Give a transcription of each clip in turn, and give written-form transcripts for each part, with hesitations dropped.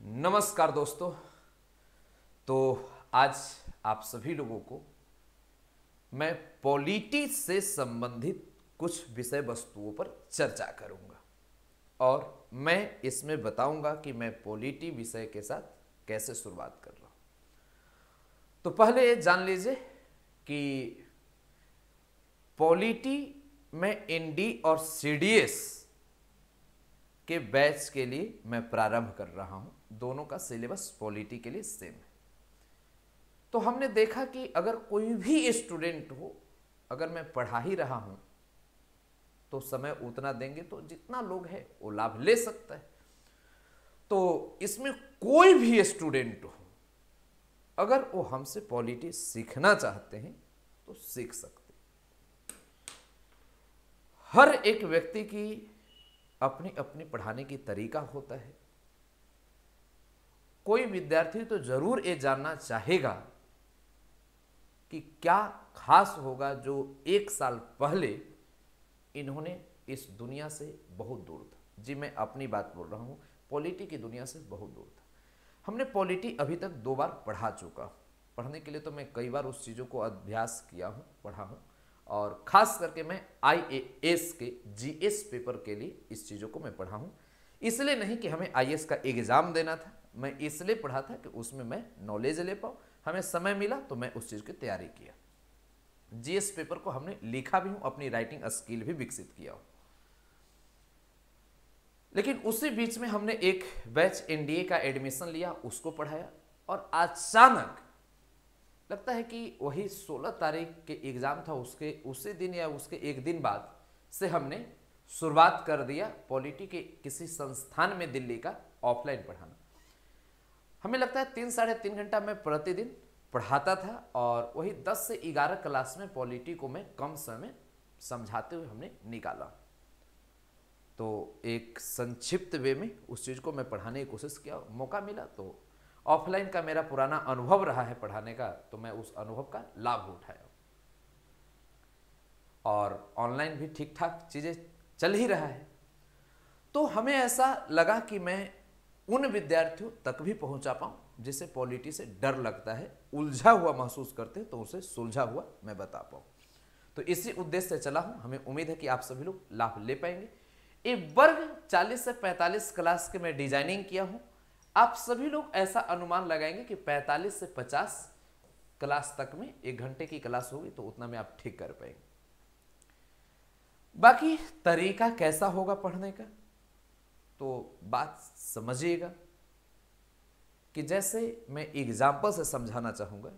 नमस्कार दोस्तों। तो आज आप सभी लोगों को मैं पॉलिटी से संबंधित कुछ विषय वस्तुओं पर चर्चा करूंगा और मैं इसमें बताऊंगा कि मैं पॉलिटी विषय के साथ कैसे शुरुआत कर रहा हूं। तो पहले ये जान लीजिए कि पॉलिटी में एनडी और सीडीएस के बैच के लिए मैं प्रारंभ कर रहा हूं। दोनों का सिलेबस पॉलिटी के लिए सेम है। तो हमने देखा कि अगर कोई भी स्टूडेंट हो, अगर मैं पढ़ा ही रहा हूं तो समय उतना देंगे तो जितना लोग हैं वो लाभ ले सकता है। तो इसमें कोई भी स्टूडेंट हो, अगर वो हमसे पॉलिटी सीखना चाहते हैं तो सीख सकते हैं। हर एक व्यक्ति की अपनी अपनी पढ़ाने की तरीका होता है। कोई विद्यार्थी तो जरूर ये जानना चाहेगा कि क्या खास होगा जो एक साल पहले इन्होंने इस दुनिया से बहुत दूर था। जी मैं अपनी बात बोल रहा हूं, पॉलिटी की दुनिया से बहुत दूर था। हमने पॉलिटी अभी तक 2 बार पढ़ा चुका हूं। पढ़ने के लिए तो मैं कई बार उस चीज़ों को अभ्यास किया हूं, पढ़ा हूं, और खास करके मैं आईएएस के जीएस पेपर के लिए इस चीज़ों को मैं पढ़ा हूं। इसलिए नहीं कि हमें आईएएस का एग्जाम देना था, मैं इसलिए पढ़ा था कि उसमें मैं नॉलेज ले पाऊँ। हमें समय मिला तो मैं उस चीज़ की तैयारी किया। जीएस पेपर को हमने लिखा भी हूं, अपनी राइटिंग स्किल भी विकसित किया हूं। लेकिन उसी बीच में हमने एक बैच एनडीए का एडमिशन लिया, उसको पढ़ाया, और अचानक लगता है कि वही 16 तारीख के एग्जाम था, उसके उसी दिन या उसके एक दिन बाद से हमने शुरुआत कर दिया पॉलिटी के किसी संस्थान में दिल्ली का ऑफलाइन पढ़ाना। हमें लगता है 3 साढ़े 3 घंटा मैं प्रतिदिन पढ़ाता था और वही 10 से 11 क्लास में पॉलिटी को मैं कम समय समझाते हुए हमने निकाला। तो एक संक्षिप्त वे में उस चीज़ को मैं पढ़ाने की कोशिश किया। मौका मिला तो ऑफलाइन का मेरा पुराना अनुभव रहा है पढ़ाने का, तो मैं उस अनुभव का लाभ उठाया। और ऑनलाइन भी ठीक ठाक चीज़ें चल ही रहा है। तो हमें ऐसा लगा कि मैं उन विद्यार्थियों तक भी पहुंचा पाऊं जिसे पॉलिटी से डर लगता है, उलझा हुआ महसूस करते हैं, तो उसे सुलझा हुआ मैं बता पाऊं। तो इसी उद्देश्य से चला हूं। हमें उम्मीद है कि आप सभी लोग लाभ ले पाएंगे। एक वर्ग 40 से 45 क्लास के मैं डिजाइनिंग किया हूं। आप सभी लोग ऐसा अनुमान लगाएंगे कि 45 से 50 क्लास तक में 1 घंटे की क्लास होगी, तो उतना में आप ठीक कर पाएंगे। बाकी तरीका कैसा होगा पढ़ने का, तो बात समझिएगा कि जैसे मैं एग्जाम्पल से समझाना चाहूंगा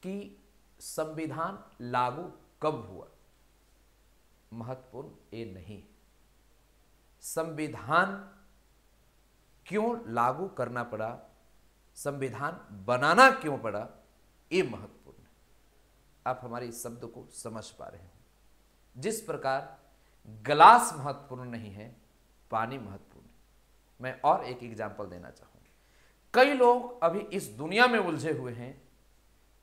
कि संविधान लागू कब हुआ, महत्वपूर्ण ये नहीं। संविधान क्यों लागू करना पड़ा, संविधान बनाना क्यों पड़ा, ये महत्वपूर्ण है। आप हमारे इस शब्द को समझ पा रहे हैं। जिस प्रकार ग्लास महत्वपूर्ण नहीं है, पानी महत्वपूर्ण है। मैं और एक एग्जाम्पल देना चाहूंगा। कई लोग अभी इस दुनिया में उलझे हुए हैं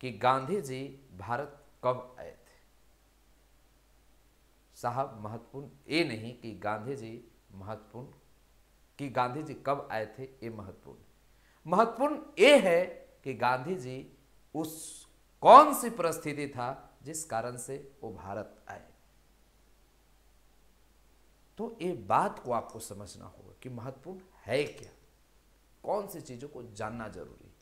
कि गांधी जी भारत कब आए थे। साहब महत्वपूर्ण ये नहीं कि गांधी जी महत्वपूर्ण कि गांधी जी कब आए थे, ये महत्वपूर्ण ये है कि गांधी जी उस कौन सी परिस्थिति था जिस कारण से वो भारत आए। तो ये बात को आपको समझना होगा कि महत्वपूर्ण है क्या, कौन सी चीजों को जानना जरूरी है।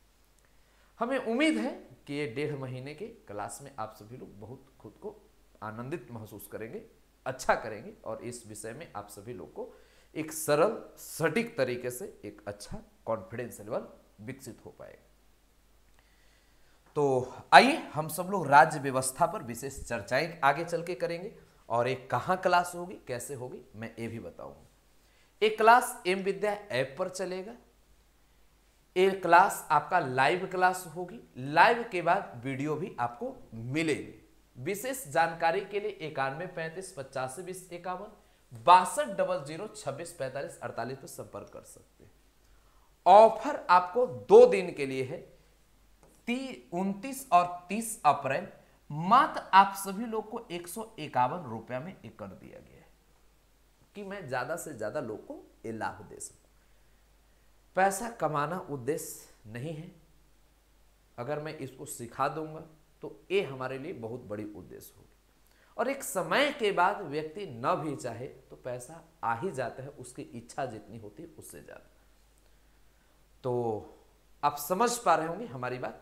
हमें उम्मीद है कि ये 1.5 महीने के क्लास में आप सभी लोग बहुत खुद को आनंदित महसूस करेंगे, अच्छा करेंगे, और इस विषय में आप सभी लोग को एक सरल सटीक तरीके से एक अच्छा कॉन्फिडेंस लेवल विकसित हो पाएगा। तो आइए हम सब लोग राज्य व्यवस्था पर विशेष चर्चाएं आगे चल के करेंगे, और एक कहाँ क्लास होगी, कैसे होगी, मैं ये भी बताऊंगा। एक क्लास एम विद्या ऐप पर चलेगा। एक क्लास आपका लाइव क्लास होगी। लाइव के बाद वीडियो भी आपको मिलेगी। विशेष जानकारी के लिए 91 35 85 20 51 62 00 26 45 48 पर संपर्क कर सकते हैं। ऑफर आपको 2 दिन के लिए है, 29 और 30 अप्रैल। मात्र आप सभी लोग को 151 रुपया में ये कर दिया गया है कि मैं ज्यादा से ज्यादा लोग को ये लाभ दे सकूं। पैसा कमाना उद्देश्य नहीं है। अगर मैं इसको सिखा दूंगा तो ये हमारे लिए बहुत बड़ी उद्देश्य होगी। और एक समय के बाद व्यक्ति न भी चाहे तो पैसा आ ही जाता है, उसकी इच्छा जितनी होती है उससे ज़्यादा। तो आप समझ पा रहे होंगे हमारी बात।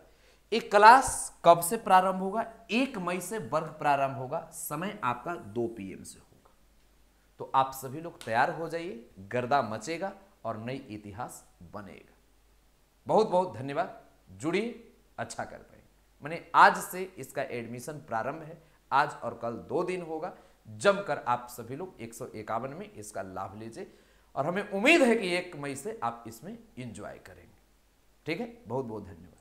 एक क्लास कब से प्रारंभ होगा? 1 मई से वर्ग प्रारंभ होगा। समय आपका 2 PM से होगा। तो आप सभी लोग तैयार हो जाइए, गर्दा मचेगा और नई इतिहास बनेगा। बहुत बहुत धन्यवाद। जुड़िए, अच्छा कर पाएंगे। मैंने आज से इसका एडमिशन प्रारंभ है। आज और कल 2 दिन होगा। जमकर आप सभी लोग 151 में इसका लाभ लीजिए और हमें उम्मीद है कि 1 मई से आप इसमें एंजॉय करेंगे। ठीक है, बहुत बहुत धन्यवाद।